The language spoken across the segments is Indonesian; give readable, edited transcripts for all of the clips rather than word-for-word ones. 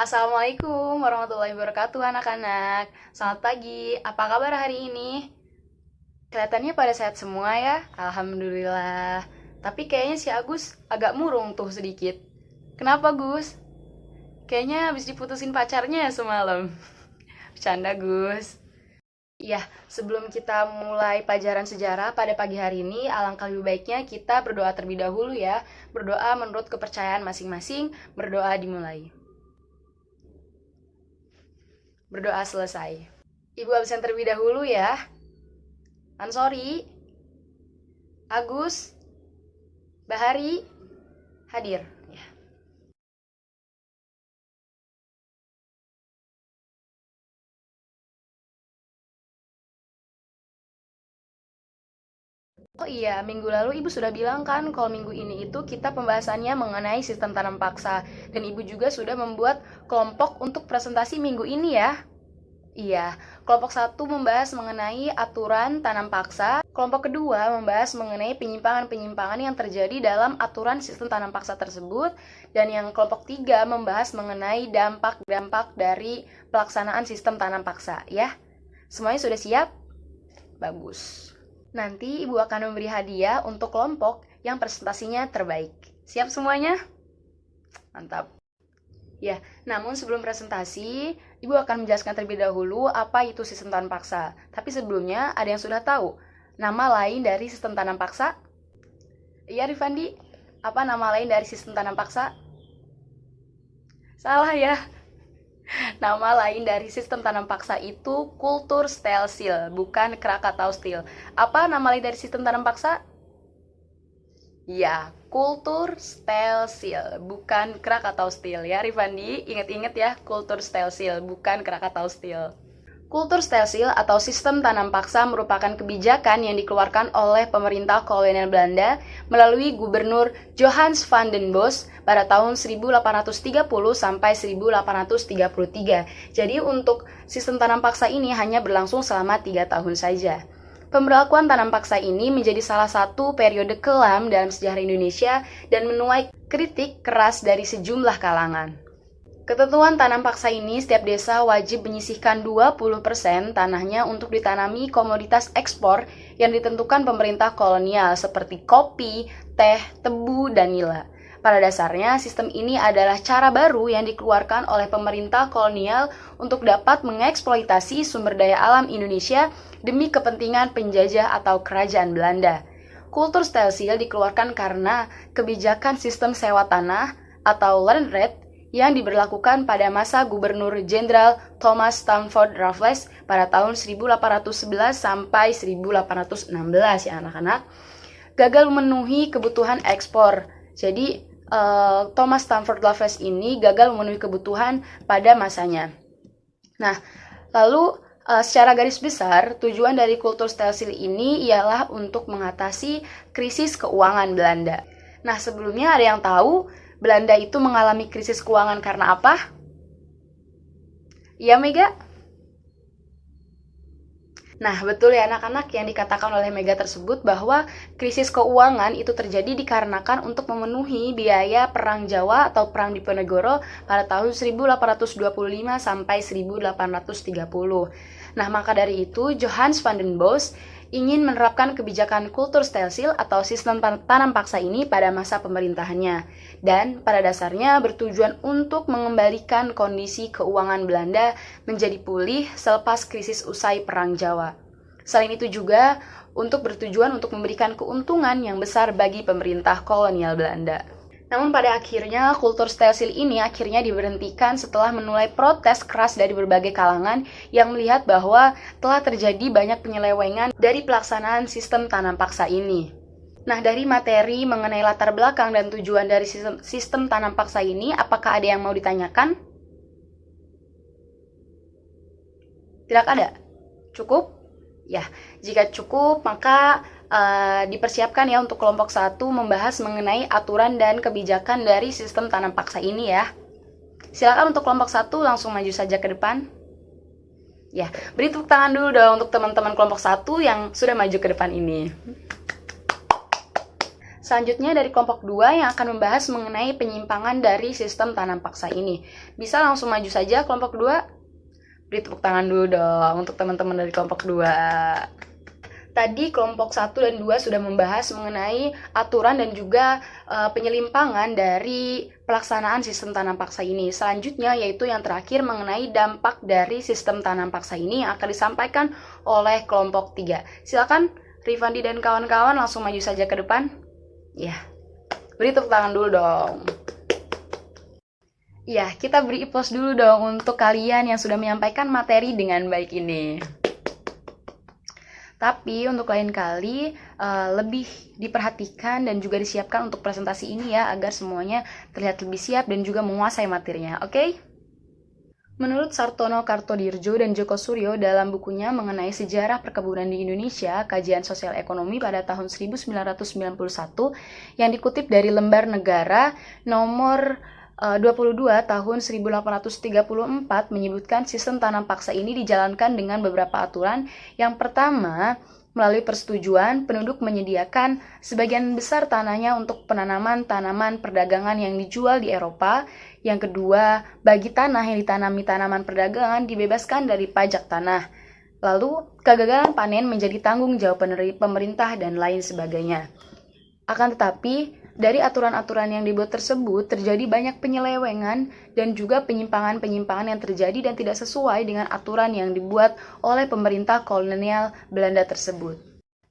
Assalamualaikum warahmatullahi wabarakatuh anak-anak. Selamat pagi, apa kabar hari ini? Kelihatannya pada sehat semua ya, Alhamdulillah. Tapi kayaknya si Agus agak murung tuh sedikit. Kenapa Gus? Kayaknya habis diputusin pacarnya semalam. Bercanda Gus. Ya, sebelum kita mulai pelajaran sejarah pada pagi hari ini, alangkah lebih baiknya kita berdoa terlebih dahulu ya. Berdoa menurut kepercayaan masing-masing, berdoa dimulai. Berdoa selesai. Ibu absen terlebih dahulu ya. Ansori, Agus, Bahari, hadir. Ya. Oh iya, minggu lalu Ibu sudah bilang kan kalau minggu ini itu kita pembahasannya mengenai sistem tanam paksa. Dan Ibu juga sudah membuat kelompok untuk presentasi minggu ini ya. Iya, kelompok satu membahas mengenai aturan tanam paksa, kelompok kedua membahas mengenai penyimpangan-penyimpangan yang terjadi dalam aturan sistem tanam paksa tersebut, dan yang kelompok tiga membahas mengenai dampak-dampak dari pelaksanaan sistem tanam paksa, ya. Semuanya sudah siap? Bagus. Nanti Ibu akan memberi hadiah untuk kelompok yang presentasinya terbaik. Siap semuanya? Mantap. Ya, namun sebelum presentasi, Ibu akan menjelaskan terlebih dahulu apa itu sistem tanam paksa. Tapi sebelumnya, ada yang sudah tahu nama lain dari sistem tanam paksa? Iya, Rifandi, apa nama lain dari sistem tanam paksa? Salah ya. Nama lain dari sistem tanam paksa itu kultur stelsil, bukan Krakatau steel. Apa nama lain dari sistem tanam paksa? Ya, kultur stelsil, bukan Krakatau steel ya, Rifandi. Ingat-ingat ya, kultur stelsil, bukan Krakatau steel. Kultur stelsil atau sistem tanam paksa merupakan kebijakan yang dikeluarkan oleh pemerintah kolonial Belanda melalui Gubernur Johannes van den Bos pada tahun 1830 sampai 1833. Jadi untuk sistem tanam paksa ini hanya berlangsung selama 3 tahun saja. Pemberlakuan tanam paksa ini menjadi salah satu periode kelam dalam sejarah Indonesia dan menuai kritik keras dari sejumlah kalangan. Ketentuan tanam paksa ini, setiap desa wajib menyisihkan 20% tanahnya untuk ditanami komoditas ekspor yang ditentukan pemerintah kolonial seperti kopi, teh, tebu, dan nila. Pada dasarnya, sistem ini adalah cara baru yang dikeluarkan oleh pemerintah kolonial untuk dapat mengeksploitasi sumber daya alam Indonesia demi kepentingan penjajah atau kerajaan Belanda. Kultur stelsil dikeluarkan karena kebijakan sistem sewa tanah atau land rent yang diberlakukan pada masa Gubernur Jenderal Thomas Stamford Raffles pada tahun 1811 sampai 1816 ya anak-anak, gagal memenuhi kebutuhan ekspor. Jadi Thomas Stamford Raffles ini gagal memenuhi kebutuhan pada masanya. Nah, lalu secara garis besar, tujuan dari kultur stelsil ini ialah untuk mengatasi krisis keuangan Belanda. Nah, sebelumnya ada yang tahu Belanda itu mengalami krisis keuangan karena apa? Iya, Mega? Nah, betul ya anak-anak, yang dikatakan oleh Mega tersebut bahwa krisis keuangan itu terjadi dikarenakan untuk memenuhi biaya Perang Jawa atau Perang Diponegoro pada tahun 1825 sampai 1830. Nah, maka dari itu Johannes van den Bos ingin menerapkan kebijakan kultur stelsil atau sistem tanam paksa ini pada masa pemerintahannya. Dan pada dasarnya bertujuan untuk mengembalikan kondisi keuangan Belanda menjadi pulih selepas krisis usai Perang Jawa. Selain itu juga bertujuan untuk memberikan keuntungan yang besar bagi pemerintah kolonial Belanda. Namun pada akhirnya kultur stelsil ini akhirnya diberhentikan setelah menuai protes keras dari berbagai kalangan yang melihat bahwa telah terjadi banyak penyelewengan dari pelaksanaan sistem tanam paksa ini. Nah, dari materi mengenai latar belakang dan tujuan dari sistem tanam paksa ini, apakah ada yang mau ditanyakan? Tidak ada? Cukup? Ya, jika cukup, maka dipersiapkan ya untuk kelompok 1 membahas mengenai aturan dan kebijakan dari sistem tanam paksa ini ya. Silakan untuk kelompok 1 langsung maju saja ke depan. Ya, beri tepuk tangan dulu dong untuk teman-teman kelompok 1 yang sudah maju ke depan ini. Selanjutnya dari kelompok 2 yang akan membahas mengenai penyimpangan dari sistem tanam paksa ini. Bisa langsung maju saja kelompok 2. Beri tepuk tangan dulu dong untuk teman-teman dari kelompok 2. Tadi kelompok 1 dan 2 sudah membahas mengenai aturan dan juga penyelimpangan dari pelaksanaan sistem tanam paksa ini. Selanjutnya yaitu yang terakhir mengenai dampak dari sistem tanam paksa ini yang akan disampaikan oleh kelompok 3. Silakan Rifandi dan kawan-kawan langsung maju saja ke depan. Ya, beri tepuk tangan dulu dong. Ya, kita beri applause dulu dong untuk kalian yang sudah menyampaikan materi dengan baik ini. Tapi untuk lain kali lebih diperhatikan dan juga disiapkan untuk presentasi ini ya, agar semuanya terlihat lebih siap dan juga menguasai materinya, oke? Menurut Sartono Kartodirjo dan Joko Suryo dalam bukunya mengenai sejarah perkebunan di Indonesia, Kajian Sosial Ekonomi pada tahun 1991 yang dikutip dari Lembar Negara nomor 22 tahun 1834 menyebutkan sistem tanam paksa ini dijalankan dengan beberapa aturan. Yang pertama, melalui persetujuan, penduduk menyediakan sebagian besar tanahnya untuk penanaman tanaman perdagangan yang dijual di Eropa. Yang kedua, bagi tanah yang ditanami tanaman perdagangan dibebaskan dari pajak tanah. Lalu, kegagalan panen menjadi tanggung jawab pemerintah dan lain sebagainya. Akan tetapi, dari aturan-aturan yang dibuat tersebut terjadi banyak penyelewengan dan juga penyimpangan-penyimpangan yang terjadi dan tidak sesuai dengan aturan yang dibuat oleh pemerintah kolonial Belanda tersebut.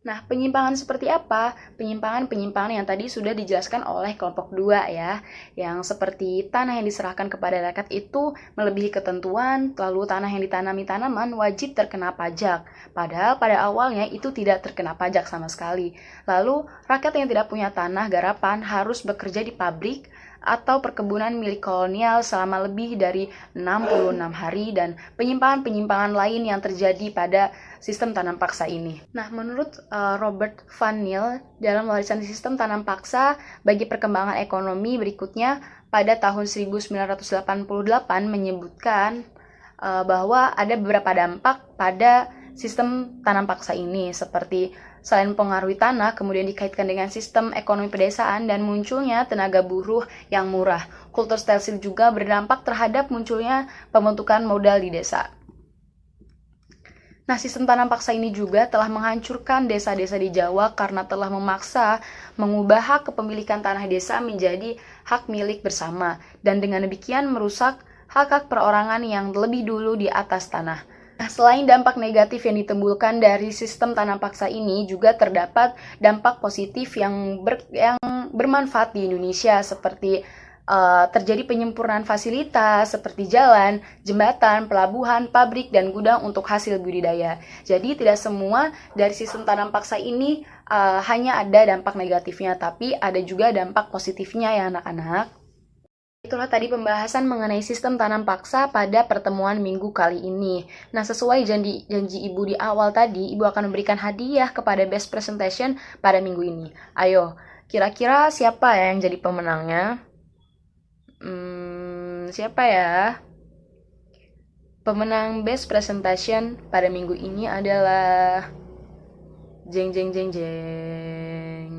Nah, penyimpangan seperti apa? Penyimpangan-penyimpangan yang tadi sudah dijelaskan oleh kelompok 2 ya, yang seperti tanah yang diserahkan kepada rakyat itu melebihi ketentuan, lalu tanah yang ditanami tanaman wajib terkena pajak, padahal pada awalnya itu tidak terkena pajak sama sekali. Lalu, rakyat yang tidak punya tanah garapan harus bekerja di pabrik atau perkebunan milik kolonial selama lebih dari 66 hari dan penyimpangan-penyimpangan lain yang terjadi pada sistem tanam paksa ini. Nah, menurut Robert Van Niel dalam warisan sistem tanam paksa bagi perkembangan ekonomi berikutnya pada tahun 1988 menyebutkan bahwa ada beberapa dampak pada sistem tanam paksa ini seperti selain mempengaruhi tanah, kemudian dikaitkan dengan sistem ekonomi pedesaan dan munculnya tenaga buruh yang murah. Kultur stensil juga berdampak terhadap munculnya pembentukan modal di desa. Nah, sistem tanam paksa ini juga telah menghancurkan desa-desa di Jawa karena telah memaksa mengubah hak kepemilikan tanah desa menjadi hak milik bersama, dan dengan demikian merusak hak-hak perorangan yang lebih dulu di atas tanah. Nah, selain dampak negatif yang ditimbulkan dari sistem tanam paksa ini, juga terdapat dampak positif yang bermanfaat di Indonesia, seperti terjadi penyempurnaan fasilitas seperti jalan, jembatan, pelabuhan, pabrik, dan gudang untuk hasil budidaya. Jadi tidak semua dari sistem tanam paksa ini hanya ada dampak negatifnya, tapi ada juga dampak positifnya ya anak-anak. Itulah tadi pembahasan mengenai sistem tanam paksa pada pertemuan minggu kali ini. Nah, sesuai janji Ibu di awal tadi, Ibu akan memberikan hadiah kepada Best Presentation pada minggu ini. Ayo, kira-kira siapa ya yang jadi pemenangnya? Siapa ya? Pemenang Best Presentation pada minggu ini adalah jeng jeng jeng jeng.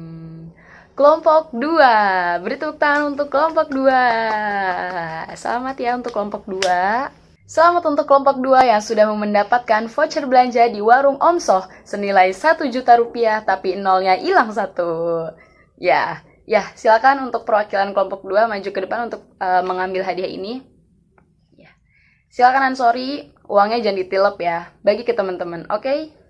Kelompok 2. Beri tepuk tangan untuk kelompok 2. Selamat ya untuk kelompok 2. Selamat untuk kelompok 2 yang sudah mendapatkan voucher belanja di warung Om Soh senilai 1 juta rupiah tapi nolnya hilang 1. Ya, silakan untuk perwakilan kelompok 2 maju ke depan untuk mengambil hadiah ini. Ya. Silakan Ansori, uangnya jangan ditilep ya. Bagi ke teman-teman, oke?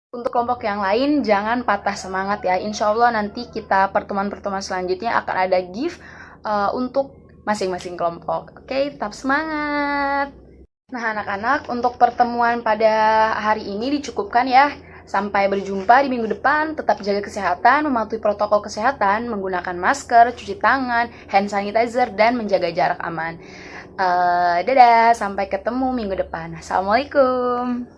Untuk kelompok yang lain, jangan patah semangat ya. Insya Allah nanti kita pertemuan-pertemuan selanjutnya akan ada gift untuk masing-masing kelompok. Oke, tetap semangat. Nah anak-anak, untuk pertemuan pada hari ini dicukupkan ya. Sampai berjumpa di minggu depan. Tetap jaga kesehatan, mematuhi protokol kesehatan, menggunakan masker, cuci tangan, hand sanitizer, dan menjaga jarak aman. Dadah, sampai ketemu minggu depan. Assalamualaikum.